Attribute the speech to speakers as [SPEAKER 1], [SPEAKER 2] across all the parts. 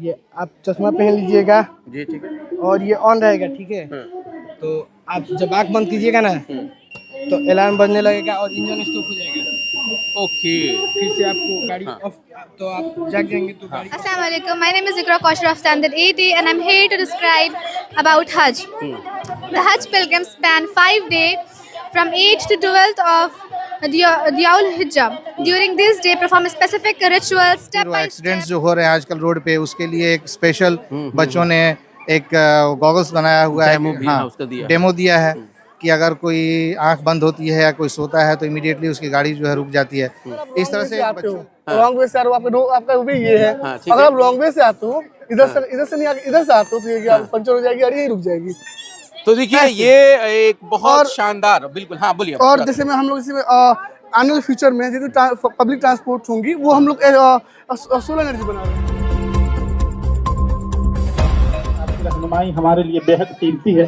[SPEAKER 1] ये आप चश्मा पहन लीजिएगा
[SPEAKER 2] जी ठीक है।
[SPEAKER 1] और ये ऑन रहेगा, ठीक है। तो आप जब आँख बंद कीजिएगा ना तो अलार्म बजने लगेगा और इंजन स्टॉप हो जाएगा।
[SPEAKER 2] ओके।
[SPEAKER 1] फिर से आपको गाड़ी ऑफ, तो आप जाग जाएंगे तो गाड़ी।
[SPEAKER 3] Assalamu alaikum. My name is Ikra Kaushal of Standard 80 and I'm here to describe about Hajj. The Hajj pilgrims span 5 days from 8th to 12th of Dhul Hijjah. During this day, perform specific rituals step by
[SPEAKER 4] accidents
[SPEAKER 3] step.
[SPEAKER 4] जो हो रहे हैं आजकल road पे, उसके लिए एक special बच्चों ने एक गॉगल्स बनाया हुआ है।
[SPEAKER 2] डेमो भी, हाँ, उसका दिया है।
[SPEAKER 4] डेमो दिया है कि अगर कोई आंख बंद होती है या कोई सोता है तो इमीडिएटली उसकी गाड़ी जो है रुक जाती है। इस तरह से
[SPEAKER 1] लॉन्ग वे से आ रहे हो, आपका भी ये है।
[SPEAKER 2] हाँ, ठीक
[SPEAKER 1] अगर
[SPEAKER 2] है।
[SPEAKER 1] आप लॉन्ग वे से आते हो, इधर से नहीं आके इधर से आते हो तो ये पंचर हो जाएगी, गाड़ी यहीं रुक जाएगी।
[SPEAKER 2] तो देखिए ये एक बहुत शानदार, बिल्कुल हाँ बोलिए।
[SPEAKER 1] और जैसे में हम लोग इसी में आने वाले फ्यूचर में जितनी पब्लिक ट्रांसपोर्ट होंगी वो हम लोग सोलर एनर्जी बना रहे हैं।
[SPEAKER 5] आपकी रहनुमाई हमारे लिए बेहद कीमती है,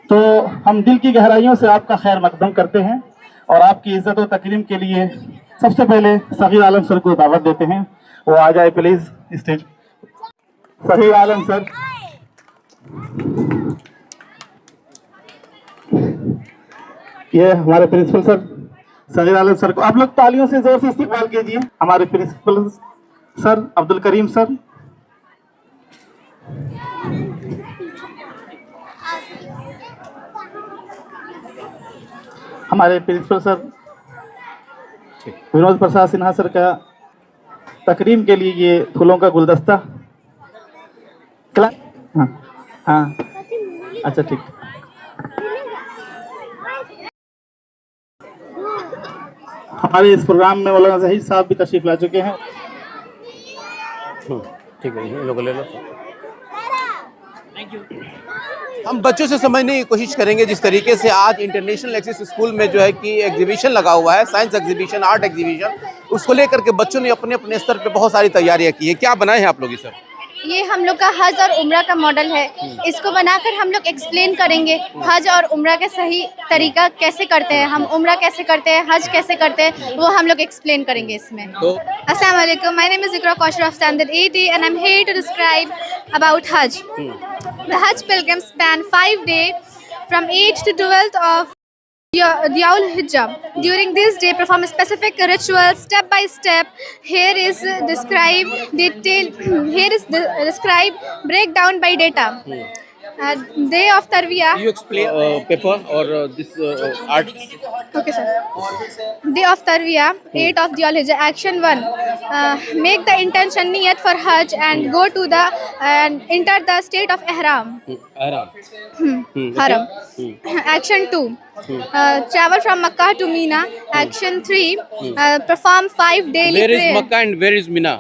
[SPEAKER 5] तो हम दिल की गहराइयों से आपका खैर मकदम करते हैं और आपकी इज्जत और तकरीम के लिए सबसे पहले सगीर आलम सर को दावत देते हैं। वो आ जाए please stage. Sagir Alam sir, ये हमारे principal sir Sagir Alam sir को आप लोग तालियों से जोर से इस्तेमाल कीजिए। हमारे principal sir Abdul Karim sir, हमारे principal sir Vinod Prasad Sinha sir का तकरीम के लिए ये फूलों का गुलदस्ता। हाँ हाँ अच्छा ठीक। हमारे इस प्रोग्राम में मौलाना जहीर साहब भी तशरीफ ला चुके हैं।
[SPEAKER 2] ठीक है, ये लोग ले लो। हम बच्चों से समझने की कोशिश करेंगे जिस तरीके से आज इंटरनेशनल एक्सेस स्कूल में जो है कि एग्जीबिशन लगा हुआ है, साइंस एग्जीबिशन, आर्ट एग्जीबिशन, उसको लेकर के बच्चों ने अपने अपने स्तर पे बहुत सारी तैयारियां की है। क्या बनाए हैं आप लोग ये सब?
[SPEAKER 3] ये हम लोग का हज और उम्रा का मॉडल है। इसको बनाकर हम लोग एक्सप्लेन करेंगे हज और उम्रा का सही तरीका कैसे करते हैं, हम उम्रा कैसे करते हैं, हज कैसे करते हैं, वो हम लोग एक्सप्लेन करेंगे इसमें। अस्सलाम वालेकुम, my name is Iqra Kaushal of standard 80 and I am here to describe about Hajj. The Hajj pilgrims span 5 days from 8th to 12th of Dhul Hijjah. During this day, perform specific rituals step by step. Here is described breakdown by data. Day of Tarwiyah.
[SPEAKER 2] You explain paper or this art.
[SPEAKER 3] Okay, sir. Day of Tarwiyah, 8 of Dhul Hijjah. Action 1. Make the intention niyat for Hajj and go to the and enter the state of Ihram. Haram. Action 2. Travel from Makkah to Mina. Action 3. Perform 5 daily
[SPEAKER 2] Where is
[SPEAKER 3] prayer.
[SPEAKER 2] Makkah and where is Mina?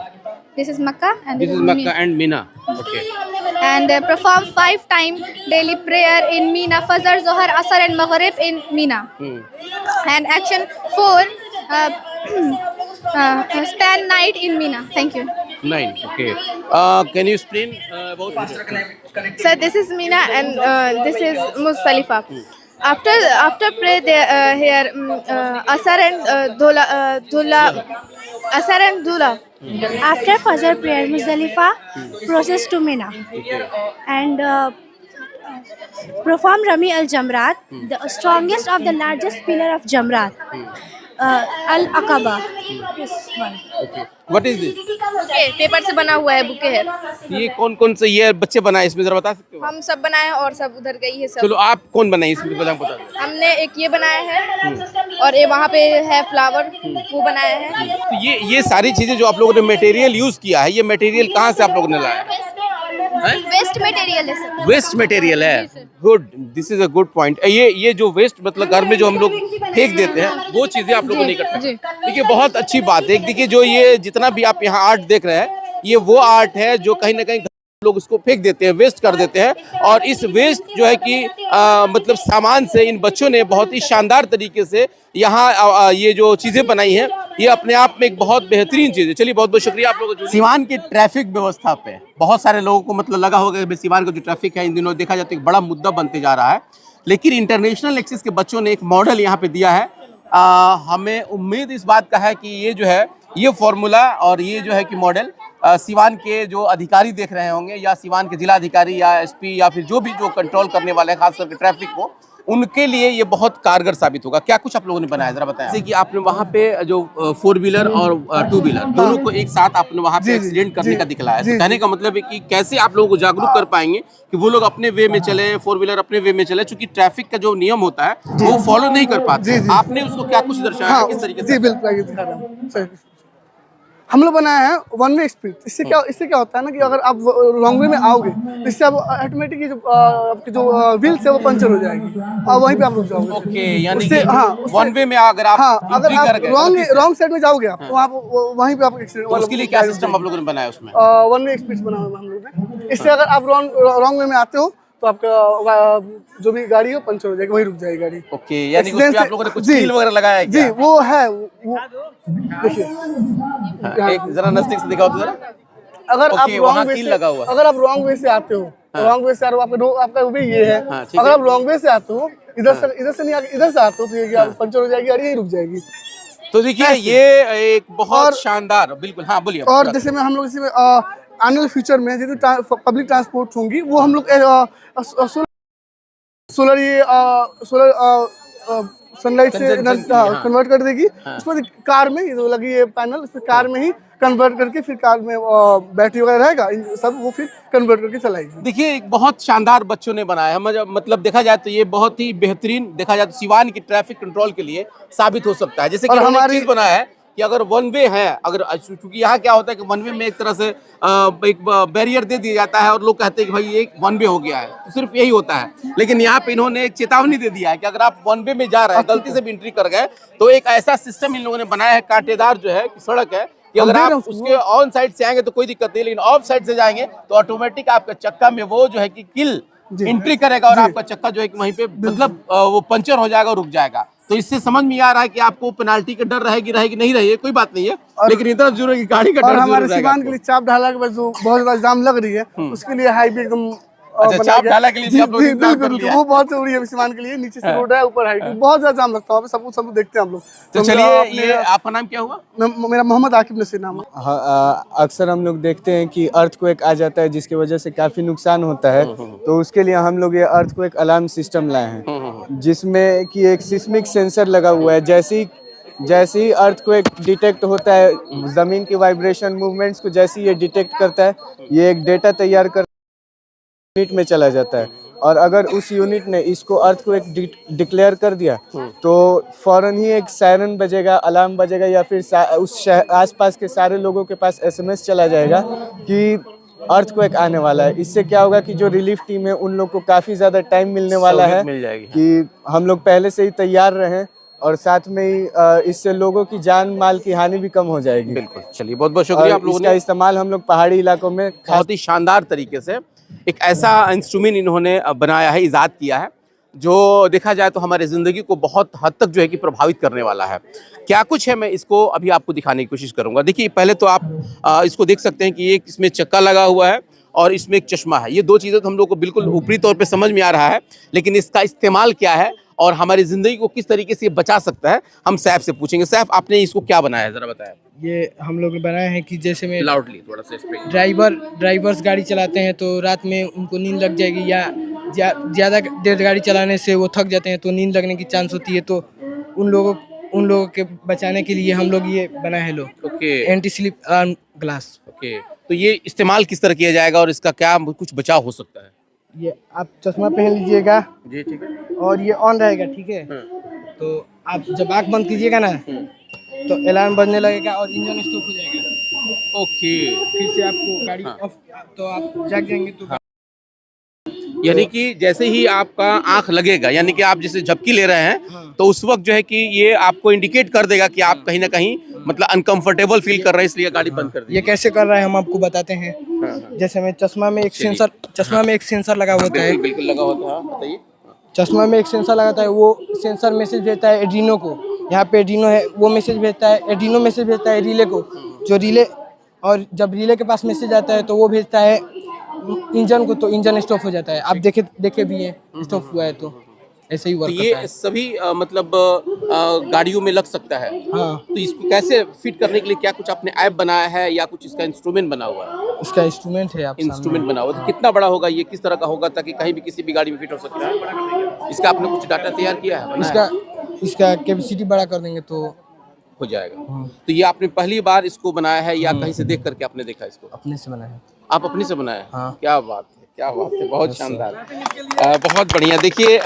[SPEAKER 3] This is Makkah and
[SPEAKER 2] This is Makkah and Mina. Okay.
[SPEAKER 3] And perform 5 times daily prayer in Mina, Fajr, Zohar, Asr and Maghrib in Mina. And action 4, spend night in Mina. Thank you.
[SPEAKER 2] 9. Okay. Can you explain about
[SPEAKER 6] So this is Mina and this is Muzdalifah. After pray there here Asar and Asar and Dhula. After Fajr prayer, Muzdalifah process to Mina and perform Rami al-Jamrat, the strongest of the largest pillar of Jamrat, Al-Aqaba. This one.
[SPEAKER 2] What is this?
[SPEAKER 6] Bouquet paper से बना हुआ है, bouquet है।
[SPEAKER 2] ये कौन कौन से ये बच्चे बनाए इसमें जरा बता सकते हो?
[SPEAKER 6] हम सब बनाए हैं और सब उधर गई है सब।
[SPEAKER 2] चलो आप कौन बनाए इसमें बता दो।
[SPEAKER 6] हमने एक ये बनाया है और ये वहाँ पे है फ्लावर, वो बनाया है।
[SPEAKER 2] तो ये सारी चीजें जो आप लोगों ने मटेरियल यूज किया है, ये मटेरियल कहाँ से आप लोगों ने लाया है?
[SPEAKER 3] Waste material है सर।
[SPEAKER 2] वेस्ट मटेरियल है। Good, this is a good point. ये जो वेस्ट मतलब घर में जो हम लोग फेंक देते हैं वो चीजें आप लोगों ने इकट्ठा। देखिए बहुत अच्छी बात है। देखिए जो ये जितना भी आप यहाँ आर्ट देख रहे हैं, ये वो आर्ट है जो कहीं ना कहीं लोग इसको फेंक देते हैं, वेस्ट कर देते हैं। और इस वेस्ट जो है कि मतलब सामान से इन बच्चों ने बहुत ही शानदार तरीके से यहाँ ये जो चीज़ें बनाई हैं, ये अपने आप में एक बहुत बेहतरीन चीज़ है। चलिए बहुत बहुत शुक्रिया आप लोगों को। सीवान की ट्रैफिक व्यवस्था पे बहुत सारे लोगों को मतलब लगा होगा कि सीवान का जो ट्रैफिक है इन दिनों देखा जाता है एक बड़ा मुद्दा बनते जा रहा है, लेकिन इंटरनेशनल एक्सेस के बच्चों ने एक मॉडल यहाँ पे दिया है। हमें उम्मीद इस बात का है कि ये जो है ये फॉर्मूला और ये जो है कि मॉडल सिवान के जो अधिकारी देख रहे होंगे या सिवान के जिला अधिकारी या एसपी या फिर जो भी जो कंट्रोल करने वाले हैं खास करके ट्रैफिक को, उनके लिए ये बहुत कारगर साबित होगा। क्या कुछ आप लोगों ने बनाया जरा बताएं। जैसे कि आपने वहाँ पे जो 4 व्हीलर और 2 व्हीलर दोनों को एक साथ आपने वहाँ पे एक्सीडेंट करने का दिखलाया। तो कहने का मतलब है कि कैसे आप लोगों को जागरूक कर पाएंगे कि वो लोग अपने वे में चले, 4 व्हीलर अपने वे में चले, क्योंकि ट्रैफिक का जो नियम होता है वो फॉलो नहीं कर पाते। आपने उसको क्या कुछ दर्शाया, किस तरीके से?
[SPEAKER 7] जी बिल्कुल दिखा रहा हूँ। हम लोग बनाए हैं 1 वे स्पीड। इससे क्या होता है ना कि अगर आप रॉन्ग वे में आओगे तो इससे आप ऑटोमेटिकली आपकी जो व्हील्स है वो पंचर हो जाएगी और वहीं पे आप रुक जाओगे।
[SPEAKER 2] ओके, यानी कि 1 वे में अगर आप
[SPEAKER 7] अगर आप रॉन्ग साइड में जाओगे आप तो आप वहीं पे आप एक्सीडेंट।
[SPEAKER 2] तो उसके लिए क्या सिस्टम आप लोगों ने बनाया उसमें?
[SPEAKER 7] 1 वे स्पीड बनाया हम लोग ने। इससे अगर आप रॉन्ग वे में आते हो तो आपका जो भी गाड़ी हो पंचर हो जाएगी, वहीं रुक जाएगी गाड़ी।
[SPEAKER 2] ओके, यानी उसमें आप लोगों ने कुछ कील वगैरह लगाया है क्या?
[SPEAKER 7] जी वो है, वो देखिए
[SPEAKER 2] एक जरा नजदीक से दिखाओ तो जरा।
[SPEAKER 7] अगर आप रॉन्ग वे से आते हो, रॉन्ग वे से आपका भी ये है। अगर आप रॉन्ग वे से आते हो, इधर से नहीं आके इधर से आते हो तो ये पंचर हो जाएगी गाड़ी, यहीं रुक जाएगी।
[SPEAKER 2] तो देखिए ये एक बहुत शानदार, बिल्कुल हाँ बोलिए।
[SPEAKER 7] और जैसे में हम लोग इसमें आने वाले फ्यूचर में जितनी पब्लिक ट्रांसपोर्ट होंगी वो हम लोग सोलर सनलाइट से कन्वर्ट कर देगी। उसमें कार में ये जो लगी है पैनल, इसमें कार में ही कन्वर्ट करके फिर कार में बैटरी वगैरह रहेगा, इन सब वो फिर कन्वर्ट करके चलाएगी।
[SPEAKER 2] देखिए एक बहुत शानदार बच्चों ने बनाया है, मतलब देखा जाए तो ये बहुत ही बेहतरीन, देखा जाए तो सिवान की ट्रैफिक कंट्रोल के लिए साबित हो सकता है। जैसे कि हमारी चीज बनाया है कि अगर 1 वे है, अगर क्योंकि यहाँ क्या होता है कि 1 वे में एक तरह से एक बैरियर दे दिया जाता है और लोग कहते हैं कि भाई एक 1 वे हो गया है, तो सिर्फ यही होता है। लेकिन यहाँ पे इन्होंने एक चेतावनी दे दिया है कि अगर आप 1 वे में जा रहे हैं, गलती से भी एंट्री कर गए, तो एक ऐसा सिस्टम इन लोगों ने बनाया है, कांटेदार जो है सड़क है कि अगर आप उसके ऑन साइड से आएंगे तो कोई दिक्कत नहीं, लेकिन ऑफ साइड से जाएंगे तो ऑटोमेटिक आपका चक्का में वो जो है कि किल एंट्री करेगा और आपका चक्का जो है कि वहीं पे मतलब वो पंचर हो जाएगा और रुक जाएगा। तो इससे समझ में आ रहा है कि आपको पेनाल्टी का डर रहेगी नहीं रहेगी कोई बात नहीं है, लेकिन इतना जरूर है कि गाड़ी का डर।
[SPEAKER 7] और हमारे सिवान के लिए चाप ढाला के बाद जो बहुत ज्यादा जाम लग रही है उसके लिए हाईवे एकदम
[SPEAKER 2] अच्छा, चाप ढाला के लिए आप लोग
[SPEAKER 7] वो बहुत जरूरी है सिवान के लिए। नीचे से रोड है, ऊपर हाईवे, बहुत ज्यादा जाम लगता है, सब कुछ देखते हैं हम लोग।
[SPEAKER 2] तो चलिए, ये आपका नाम क्या हुआ?
[SPEAKER 7] मेरा मोहम्मद आकिब नसीर नाम है।
[SPEAKER 1] अक्सर हम लोग देखते हैं कि अर्थक्वेक आ जाता है जिसकी वजह से काफी नुकसान होता है, तो उसके लिए हम लोग ये अर्थक्वेक अलार्म सिस्टम लाए हैं जिसमें कि एक सिस्मिक सेंसर लगा हुआ है। जैसे ही अर्थक्वेक डिटेक्ट होता है, जमीन की वाइब्रेशन मूवमेंट्स को जैसे ये डिटेक्ट करता है, ये एक डेटा तैयार कर यूनिट में चला जाता है, और अगर उस यूनिट ने इसको अर्थक्वेक डिक्लेयर कर दिया तो फौरन ही एक सायरन बजेगा, अलार्म बजेगा, या फिर उस आसपास के सारे लोगों के पास SMS चला जाएगा कि अर्थक्वेक आने वाला है। इससे क्या होगा कि जो रिलीफ टीम है उन लोग को काफ़ी ज़्यादा टाइम मिलने वाला है कि हम लोग पहले से ही तैयार रहें, और साथ में ही इससे लोगों की जान माल की हानि भी कम हो जाएगी।
[SPEAKER 2] बिल्कुल, चलिए बहुत बहुत शुक्रिया आप लोगों ने।
[SPEAKER 1] इसका इस्तेमाल हम लोग पहाड़ी इलाकों में
[SPEAKER 2] बहुत ही शानदार तरीके से एक ऐसा इंस्ट्रूमेंट इन्होंने बनाया है, इजाद किया है, जो देखा जाए तो हमारे ज़िंदगी को बहुत हद तक जो है कि प्रभावित करने वाला है। क्या कुछ है मैं इसको अभी आपको दिखाने की कोशिश करूंगा। देखिए पहले तो आप इसको देख सकते हैं कि एक इसमें चक्का लगा हुआ है और इसमें एक चश्मा है। ये दो चीज़ें तो हम लोग को बिल्कुल ऊपरी तौर पे समझ में आ रहा है, लेकिन इसका इस्तेमाल क्या है और हमारी ज़िंदगी को किस तरीके से ये बचा सकता है, हम सैफ से पूछेंगे। सैफ, आपने इसको क्या बनाया है, ज़रा बताया।
[SPEAKER 1] ये हम लोग ने बनाया है कि जैसे में
[SPEAKER 2] लाउडली थोड़ा सा स्पीड।
[SPEAKER 1] ड्राइवर्स गाड़ी चलाते हैं तो रात में उनको नींद लग जाएगी, या ज़्यादा देर गाड़ी चलाने से वो थक जाते हैं तो नींद लगने की चांस होती है, तो उन लोगों के बचाने के लिए हम लोग ये बनाए हैं anti slip alarm glass.
[SPEAKER 2] Okay, तो ये इस्तेमाल किस तरह किया जाएगा और इसका क्या कुछ बचाव हो सकता है?
[SPEAKER 1] ये आप चश्मा पहन लीजिएगा
[SPEAKER 2] जी, ठीक है,
[SPEAKER 1] और ये ऑन रहेगा, ठीक है। तो आप जब आँख बंद कीजिएगा ना तो अलार्म बजने लगेगा और इंजन स्टॉप हो जाएगा।
[SPEAKER 2] ओके,
[SPEAKER 1] फिर से आपको गाड़ी ऑफ, तो आप जाग जाएंगे। तो
[SPEAKER 2] यानी कि जैसे ही आपका आंख लगेगा, यानी कि आप जैसे झपकी ले रहे हैं तो उस वक्त जो है कि ये आपको इंडिकेट कर देगा कि आप कहीं ना कहीं मतलब अनकंफर्टेबल फील कर रहे हैं, इसलिए गाड़ी बंद कर दी।
[SPEAKER 1] ये कैसे कर रहा है हम आपको बताते हैं। जैसे में चश्मा में एक सेंसर लगा होता है।
[SPEAKER 2] बिल्कुल लगा होता है, बताइए।
[SPEAKER 1] चश्मा में एक सेंसर लगाता है, वो सेंसर मैसेज भेजता है एड्रीनो को। यहाँ पे एड्रीनो है, वो मैसेज भेजता है, एड्रीनो मैसेज भेजता है रिले को, जो रिले, और जब रिले के पास मैसेज आता है तो वो भेजता है इंजन को, तो इंजन स्टॉप हो जाता है। आप देखे भी हैं, स्टॉप हुआ है तो
[SPEAKER 8] ऐसे ही
[SPEAKER 2] तो
[SPEAKER 8] वर्क
[SPEAKER 2] ये
[SPEAKER 8] करता है।
[SPEAKER 2] सभी मतलब गाड़ियों में लग सकता है।
[SPEAKER 8] हाँ,
[SPEAKER 2] तो इसको कैसे फिट करने के लिए क्या कुछ आपने ऐप बनाया है या कुछ इसका इंस्ट्रूमेंट बना हुआ है?
[SPEAKER 8] इसका इंस्ट्रूमेंट है आप
[SPEAKER 2] इंस्ट्रूमेंट बना हुआ है। तो कितना बड़ा होगा ये, किस तरह का होगा ताकि कहीं भी किसी भी गाड़ी में फिट हो सकता है? इसका आपने कुछ डाटा तैयार किया है, बनाया है?
[SPEAKER 8] इसका कैपेसिटी बड़ा कर देंगे तो
[SPEAKER 2] हो जाएगा।
[SPEAKER 8] हाँ,
[SPEAKER 2] तो ये आपने पहली बार इसको बनाया है या कहीं से देख करके आपने देखा इसको?
[SPEAKER 8] अपने से बनाया है।
[SPEAKER 2] आप अपने से बनाए हैं?
[SPEAKER 8] हाँ।
[SPEAKER 2] क्या बात है, क्या बात है, बहुत शानदार। बहुत बढ़िया। देखिए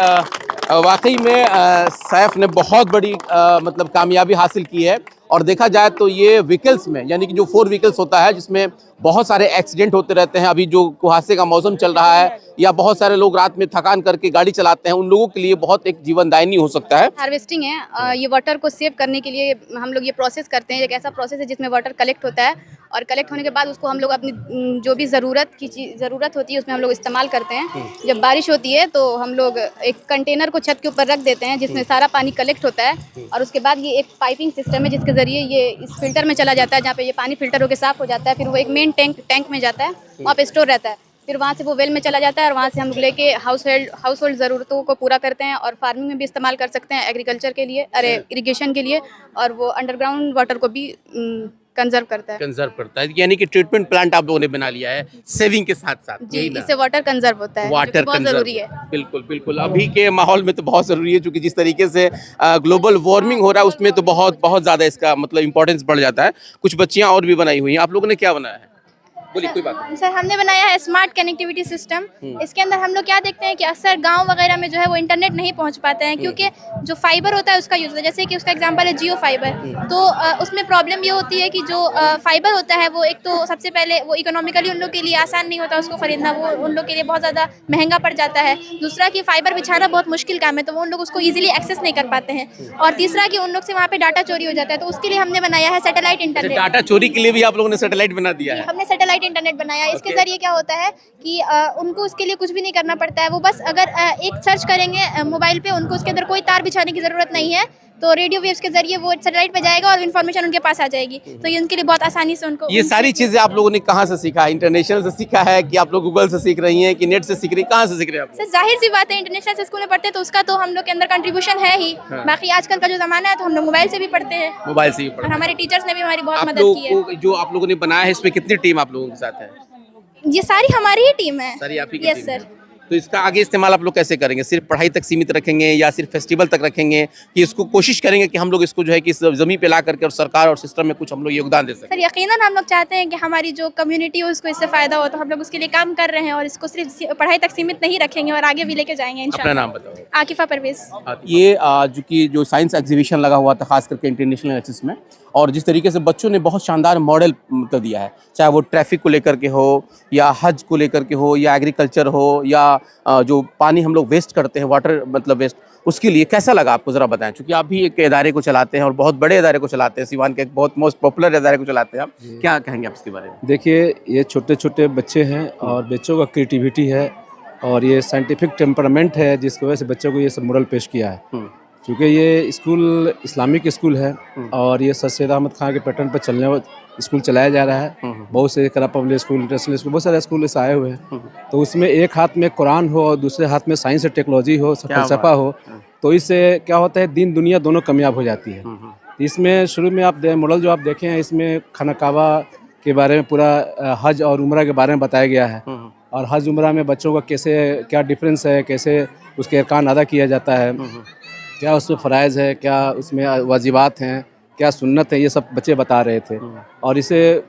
[SPEAKER 2] वाकई में सैफ ने बहुत बड़ी मतलब कामयाबी हासिल की है। और देखा जाए तो ये व्हीकल्स में, यानी कि जो 4 व्हीकल्स होता है जिसमें बहुत सारे एक्सीडेंट होते रहते हैं, अभी जो कुहासे का मौसम चल रहा है या बहुत सारे लोग रात में थकान करके गाड़ी चलाते हैं, उन लोगों के लिए बहुत एक जीवनदायिनी हो सकता है।
[SPEAKER 3] हार्वेस्टिंग है, ये वाटर को सेव करने के लिए हम लोग ये प्रोसेस करते हैं। एक ऐसा प्रोसेस है जिसमें वाटर कलेक्ट होता है और कलेक्ट होने के बाद उसको हम लोग अपनी जो भी ज़रूरत होती है उसमें हम लोग इस्तेमाल करते हैं। जब बारिश होती है तो हम लोग एक कंटेनर को छत के ऊपर रख देते हैं जिसमें सारा पानी कलेक्ट होता है और उसके बाद ये एक पाइपिंग सिस्टम है जिसके ज़रिए ये इस फिल्टर में चला जाता है, जहाँ पे ये पानी फिल्टर होकर साफ़ हो जाता है। फिर वो एक मेन टैंक में जाता है, वहाँ पे स्टोर रहता है। फिर वहाँ से वो वेल में चला जाता है और वहाँ से हम लेके हाउस होल्ड ज़रूरतों को पूरा करते हैं और फार्मिंग में भी इस्तेमाल कर सकते हैं, एग्रीकल्चर के लिए, इरिगेशन के लिए, और वो अंडरग्राउंड वाटर को भी कंजर्व करता है।
[SPEAKER 2] कंजर्व करता है, यानी कि ट्रीटमेंट प्लांट आप लोगों ने बना लिया है सेविंग के साथ साथ।
[SPEAKER 3] जी, इससे वाटर कंजर्व होता है, जो कि
[SPEAKER 2] वाटर
[SPEAKER 3] बहुत ज़रूरी है।
[SPEAKER 2] बिल्कुल बिल्कुल, अभी के माहौल में तो बहुत ज़रूरी है, क्योंकि जिस तरीके से ग्लोबल वार्मिंग हो रहा है उसमें तो बहुत बहुत ज़्यादा इसका मतलब इंपॉर्टेंस बढ़ जाता है। कुछ बच्चियाँ और भी बनाई हुई हैं, आप लोगों ने क्या बनाया है? बोलिए, कोई बात नहीं।
[SPEAKER 3] सर, हमने बनाया है स्मार्ट कनेक्टिविटी सिस्टम। इसके अंदर हम लोग क्या देखते हैं कि अक्सर गांव वगैरह में जो है वो इंटरनेट नहीं पहुंच पाते हैं, क्योंकि जो फाइबर होता है उसका यूज़ होता है। जैसे कि उसका एग्जांपल है जियो फाइबर। तो उसमें प्रॉब्लम ये होती है कि जो फाइबर होता है वो एक तो सबसे पहले वो इकोनॉमिकली उन लोग के लिए आसान नहीं होता उसको ख़रीदना, वो उन लोग के लिए बहुत ज़्यादा महंगा पड़ जाता है। दूसरा कि फाइबर बिछाना बहुत मुश्किल काम है, तो वो उन लोग उसको ईजिली एक्सेस नहीं कर पाते हैं। और तीसरा कि उन लोग से वहाँ पर डाटा चोरी हो जाता है, तो उसके लिए हमने बनाया है सैटेलाइट इंटरनेट।
[SPEAKER 2] डाटा चोरी के लिए भी आप लोगों ने सैटेलाइट बना दिया है?
[SPEAKER 3] हमने सैटेलाइट इंटरनेट बनाया। इसके जरिए क्या होता है कि उनको उसके लिए कुछ भी नहीं करना पड़ता है। वो बस अगर एक सर्च करेंगे मोबाइल पे, उनको उसके अंदर कोई तार बिछाने की ज़रूरत नहीं है, तो रेडियो वेव्स के जरिए वो सैटेलाइट पे जाएगा और इन्फॉर्मेशन उनके पास आ जाएगी। तो ये उनके लिए बहुत आसानी से उनको।
[SPEAKER 2] ये सारी चीजें आप लोगों ने कहाँ से सीखा? इंटरनेशनल से सीखा है कि आप लोग गूगल से सीख रही हैं कि नेट से सीख रही हैं? कहाँ से सीख रहे हैं आप?
[SPEAKER 3] सर, जाहिर सी बात है, इंटरनेशनल स्कूल में पढ़ते हैं तो उसका तो हम लोग के अंदर कंट्रीब्यूशन है ही। बाकी आजकल का जो जमाना है तो हम लोग मोबाइल से भी पढ़ते हैं,
[SPEAKER 2] मोबाइल से ही
[SPEAKER 3] और हमारे टीचर्स ने भी हमारी बहुत
[SPEAKER 2] आप
[SPEAKER 3] मदद की है।
[SPEAKER 2] लोगों को जो आप लोगों ने बनाया है, इसमें कितनी टीम आप लोगों के साथ है?
[SPEAKER 3] ये सारी हमारी ही टीम है।
[SPEAKER 2] सारी आप ही की
[SPEAKER 3] यस
[SPEAKER 2] टीम
[SPEAKER 3] सर।
[SPEAKER 2] है। तो इसका आगे इस्तेमाल आप लोग कैसे करेंगे? सिर्फ पढ़ाई तक सीमित रखेंगे या सिर्फ फेस्टिवल तक रखेंगे, कि इसको कोशिश करेंगे कि हम लोग इसको जो है कि जमीन पे ला करके और सरकार और सिस्टम में कुछ हम लोग योगदान दे सकें?
[SPEAKER 3] सर, यकीनन हम लोग चाहते हैं कि हमारी जो कम्युनिटी हो उसको इससे फ़ायदा हो, तो हम लोग उसके लिए काम कर रहे हैं और इसको सिर्फ पढ़ाई तक सीमित नहीं रखेंगे और आगे भी लेके जाएंगे
[SPEAKER 2] अपना
[SPEAKER 3] इंशाल्लाह।
[SPEAKER 2] नाम बताओ।
[SPEAKER 3] आकिफा परवेज।
[SPEAKER 2] ये जो साइंस एग्जीबिशन लगा हुआ था खास करके इंटरनेशनल एक्सेस में, और जिस तरीके से बच्चों ने बहुत शानदार मॉडल मतलब दिया है, चाहे वो ट्रैफिक को लेकर के हो या हज को लेकर के हो या एग्रीकल्चर हो या जो पानी हम लोग वेस्ट करते हैं, वाटर मतलब वेस्ट, उसके लिए कैसा लगा आपको ज़रा बताएं? क्योंकि आप भी एक इदारे को चलाते हैं और बहुत बड़े इदारे को चलाते हैं, सिवान के एक बहुत मोस्ट पॉपुलर इदारे को चलाते हैं आप, क्या कहेंगे आप इसके बारे में?
[SPEAKER 9] देखिए, ये छोटे छोटे बच्चे हैं और बच्चों का क्रिएटिविटी है और ये साइंटिफिक टेम्परामेंट है जिसकी वजह से बच्चों को ये सब मॉडल पेश किया है। क्योंकि ये स्कूल इस्लामिक स्कूल है और ये सर सैयद अहमद खान के पैटर्न पर चलने स्कूल चलाया जा रहा है। बहुत से करा पब्लिक स्कूल, इंटरनेशनल स्कूल, बहुत सारे स्कूल ऐसे आए हुए हैं। तो उसमें एक हाथ में कुरान हो और दूसरे हाथ में साइंस और टेक्नोलॉजी हो, फलसफा हो, तो इससे क्या होता है, दीन दुनिया दोनों कामयाब हो जाती है। इसमें शुरू में आप मॉडल जो आप देखें हैं, इसमें खाना काबा के बारे में पूरा हज और उम्रा के बारे में बताया गया है और हज उम्रा में बच्चों का कैसे क्या डिफरेंस है, कैसे उसके अरकान अदा किया जाता है, क्या उसमें फ़राइज़ है, क्या उसमें वाजिबात हैं, क्या सुन्नत है, ये सब बच्चे बता रहे थे। और इसे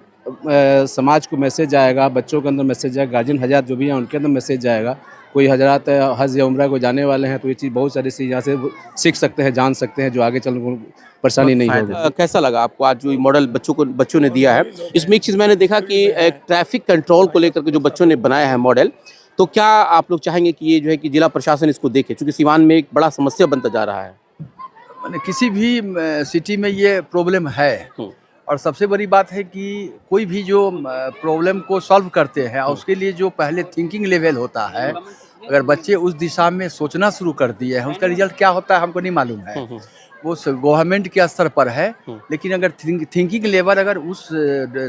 [SPEAKER 9] समाज को मैसेज जाएगा, बच्चों के अंदर मैसेज जाएगा, गार्जियन हज़रात जो भी हैं उनके अंदर मैसेज जाएगा। कोई हज़रात हज या उम्रा को जाने वाले हैं तो ये चीज़ बहुत सारी चीज़ यहाँ से सीख सकते हैं, जान सकते हैं, जो आगे चल परेशानी नहीं होगी।
[SPEAKER 2] कैसा लगा आपको आज जो मॉडल बच्चों ने दिया है? इसमें एक चीज़ मैंने देखा कि एक ट्रैफिक कंट्रोल को लेकर के जो बच्चों ने बनाया है मॉडल, तो क्या आप लोग चाहेंगे कि ये जो है कि जिला प्रशासन इसको देखे, क्योंकि सिवान में एक बड़ा समस्या बनता जा रहा है?
[SPEAKER 10] मैंने किसी भी सिटी में ये प्रॉब्लम है और सबसे बड़ी बात है कि कोई भी जो प्रॉब्लम को सॉल्व करते हैं उसके लिए जो पहले थिंकिंग लेवल होता है, अगर बच्चे उस दिशा में सोचना शुरू कर दिए हैं, उसका रिजल्ट क्या होता है हमको नहीं मालूम है, वो गवर्नमेंट के स्तर पर है। लेकिन अगर थिंकिंग लेवल अगर उस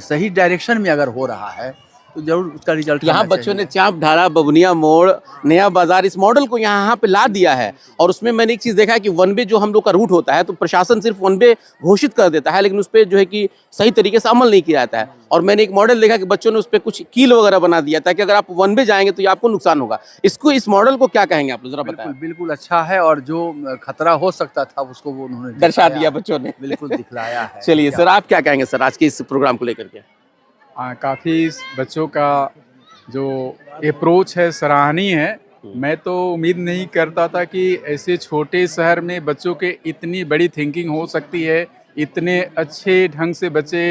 [SPEAKER 10] सही डायरेक्शन में अगर हो रहा है तो जरूर उसका रिजल्ट
[SPEAKER 2] यहाँ
[SPEAKER 10] आना
[SPEAKER 2] बच्चों ने
[SPEAKER 10] चाहिए।
[SPEAKER 2] चाप ढारा, बबनिया मोड़, नया बाजार, इस मॉडल को यहाँ पे ला दिया है। और उसमें मैंने एक चीज़ देखा है कि वन वे जो हम लोग का रूट होता है तो प्रशासन सिर्फ वन वे घोषित कर देता है, लेकिन उस पर जो है कि सही तरीके से अमल नहीं किया जाता है। और मैंने एक मॉडल देखा कि बच्चों ने उस पर कुछ कील वगैरह बना दिया ताकि अगर आप वन वे जाएंगे तो ये आपको नुकसान होगा। इस मॉडल को क्या कहेंगे आप लोग, जरा बताएं।
[SPEAKER 10] बिल्कुल बिल्कुल अच्छा है, और जो खतरा हो सकता था उसको वो उन्होंने
[SPEAKER 2] दर्शा
[SPEAKER 10] दिखाया,
[SPEAKER 2] दिया बच्चों ने।
[SPEAKER 10] बिल्कुल दिखलाया है।
[SPEAKER 2] चलिए सर, आप क्या कहेंगे सर आज के इस प्रोग्राम को लेकर के?
[SPEAKER 11] काफ़ी बच्चों का जो अप्रोच है सराहनीय है। मैं तो उम्मीद नहीं करता था कि ऐसे छोटे शहर में बच्चों के इतनी बड़ी थिंकिंग हो सकती है, इतने अच्छे ढंग से बच्चे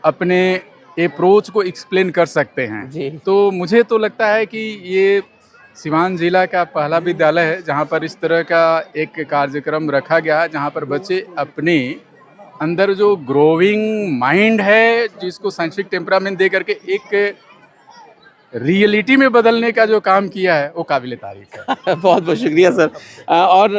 [SPEAKER 11] अपने अप्रोच को एक्सप्लेन कर सकते हैं। तो मुझे तो लगता है कि ये सिवान जिला का पहला विद्यालय है जहाँ पर इस तरह का एक कार्यक्रम रखा गया है, जहाँ पर बच्चे अपने अंदर जो ग्रोइंग माइंड है जिसको साइंटिफिक टेम्परामेंट दे करके एक रियलिटी में बदलने का जो काम किया है वो काबिल तारीफ है।
[SPEAKER 2] बहुत बहुत शुक्रिया सर। और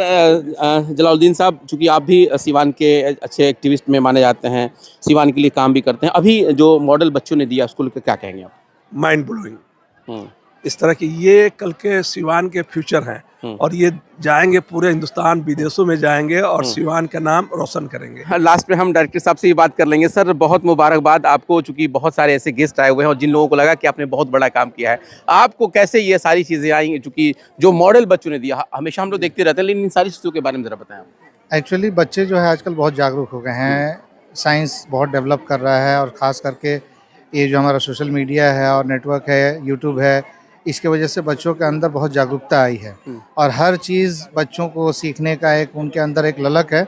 [SPEAKER 2] जलालुद्दीन साहब, चूंकि आप भी सिवान के अच्छे एक्टिविस्ट में माने जाते हैं, सिवान के लिए काम भी करते हैं, अभी जो मॉडल बच्चों ने दिया उसको लेकर क्या कहेंगे आप?
[SPEAKER 12] Mind blowing. इस तरह की ये कल के सिवान के फ्यूचर हैं और ये जाएंगे पूरे हिंदुस्तान, विदेशों में जाएंगे और सिवान का नाम रोशन करेंगे।
[SPEAKER 2] लास्ट में हम डायरेक्टर साहब से ही बात कर लेंगे। सर, बहुत मुबारकबाद आपको, चूंकि बहुत सारे ऐसे गेस्ट आए हुए हैं और जिन लोगों को लगा कि आपने बहुत बड़ा काम किया है, आपको कैसे ये सारी चीज़ें आई, चूंकि जो मॉडल बच्चों ने दिया हमेशा हम लोग देखते रहते हैं, लेकिन इन सारी चीज़ों के बारे में ज़रा बताएं।
[SPEAKER 4] एक्चुअली बच्चे जो है आजकल बहुत जागरूक हो गए हैं, साइंस बहुत डेवलप कर रहा है और ख़ास करके ये जो हमारा सोशल मीडिया है और नेटवर्क है, यूट्यूब है, इसके वजह से बच्चों के अंदर बहुत जागरूकता आई है और हर चीज़ बच्चों को सीखने का एक उनके अंदर एक ललक है।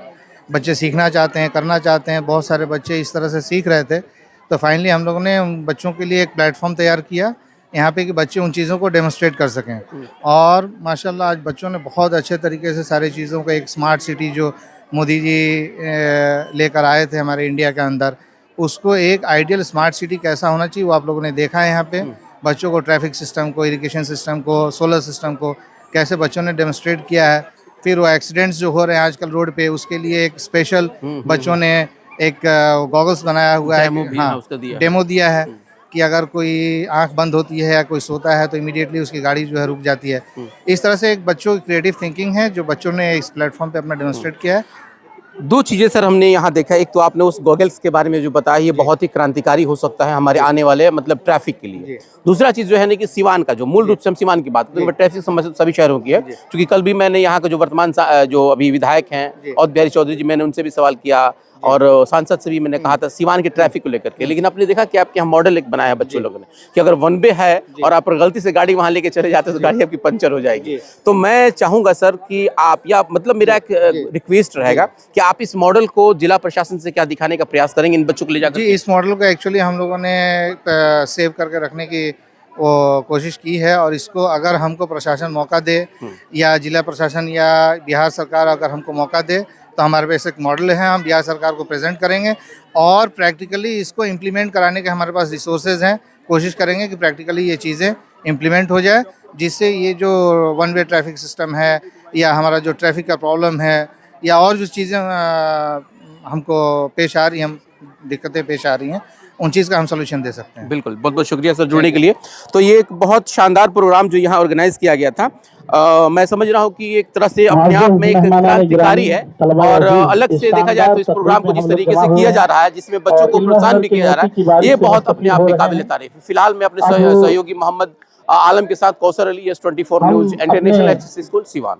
[SPEAKER 4] बच्चे सीखना चाहते हैं, करना चाहते हैं। बहुत सारे बच्चे इस तरह से सीख रहे थे, तो फाइनली हम लोगों ने उन बच्चों के लिए एक प्लेटफॉर्म तैयार किया यहाँ पे कि बच्चे उन चीज़ों को डेमोस्ट्रेट कर सकें। और माशाल्लाह आज बच्चों ने बहुत अच्छे तरीके से सारी चीज़ों का एक स्मार्ट सिटी जो मोदी जी लेकर आए थे हमारे इंडिया के अंदर, उसको एक आइडियल स्मार्ट सिटी कैसा होना चाहिए वो आप लोगों ने देखा है। यहाँ पे बच्चों को ट्रैफिक सिस्टम को, इरिगेशन सिस्टम को, सोलर सिस्टम को कैसे बच्चों ने डेमोस्ट्रेट किया है। फिर वो एक्सीडेंट्स जो हो रहे हैं आजकल रोड पे, उसके लिए एक स्पेशल बच्चों ने एक गॉगल्स बनाया हुआ है, हाँ डेमो दिया है कि अगर कोई आंख बंद होती है या कोई सोता है तो इमीडिएटली उसकी गाड़ी जो है रुक जाती है। इस तरह से एक बच्चों की क्रिएटिव थिंकिंग है जो बच्चों ने इस प्लेटफॉर्म पे अपना डेमोस्ट्रेट किया है।
[SPEAKER 2] दो चीज़ें सर हमने यहाँ देखा, एक तो आपने उस गॉगल्स के बारे में जो बताया, ये बहुत ही क्रांतिकारी हो सकता है हमारे आने वाले मतलब ट्रैफिक के लिए। दूसरा चीज़ जो है ना कि सिवान का जो मूल रूप से हम सिवान की बात करें, ट्रैफिक समस्या सभी शहरों की है, क्योंकि कल भी मैंने यहाँ के जो वर्तमान जो अभी विधायक हैं और बिहारी चौधरी जी, मैंने उनसे भी सवाल किया और सांसद से भी मैंने कहा था सिवान के ट्रैफिक को लेकर के। लेकिन आपने देखा कि आपके यहाँ मॉडल एक बनाया है बच्चों लोगों ने कि अगर वन वे है और आप गलती से गाड़ी वहाँ लेके चले जाते तो गाड़ी आपकी पंचर हो जाएगी। तो मैं चाहूँगा सर कि आप, या मतलब मेरा एक रिक्वेस्ट रहेगा कि आप इस मॉडल को जिला प्रशासन से क्या दिखाने का प्रयास करेंगे इन बच्चों को ले जाकर?
[SPEAKER 4] जी, इस मॉडल को एक्चुअली हम लोगों ने सेव करके रखने की वो कोशिश की है और इसको अगर हमको प्रशासन मौका दे या जिला प्रशासन या बिहार सरकार अगर हमको मौका दे तो हमारे पास एक मॉडल है, हम बिहार सरकार को प्रेजेंट करेंगे और प्रैक्टिकली इसको इम्प्लीमेंट कराने के हमारे पास रिसोर्सेज हैं। कोशिश करेंगे कि प्रैक्टिकली ये चीज़ें इम्प्लीमेंट हो जाए, जिससे ये जो वन वे ट्रैफिक सिस्टम है या हमारा जो ट्रैफिक का प्रॉब्लम है या और जो चीज़ें हमको पेश आ रही हैं, दिक्कतें पेश आ रही हैं, उन चीज़ का हम सोल्यूशन दे सकते हैं।
[SPEAKER 2] बिल्कुल, बहुत बहुत शुक्रिया सर जुड़ने के लिए। तो ये एक बहुत शानदार प्रोग्राम जो यहाँ ऑर्गेनाइज किया गया था, मैं समझ रहा हूँ कि एक तरह से अपने आप में एक क्रांतिकारी है और अलग से देखा जाए तो इस प्रोग्राम को जिस तरीके से किया जा रहा है, जिसमें बच्चों को प्रोत्साहन भी किया जा रहा है, ये बहुत अपने आप में काबिल तारीफ है। फिलहाल मैं अपने सहयोगी मोहम्मद आलम के साथ Kausar Ali, S24 news international school Siwan.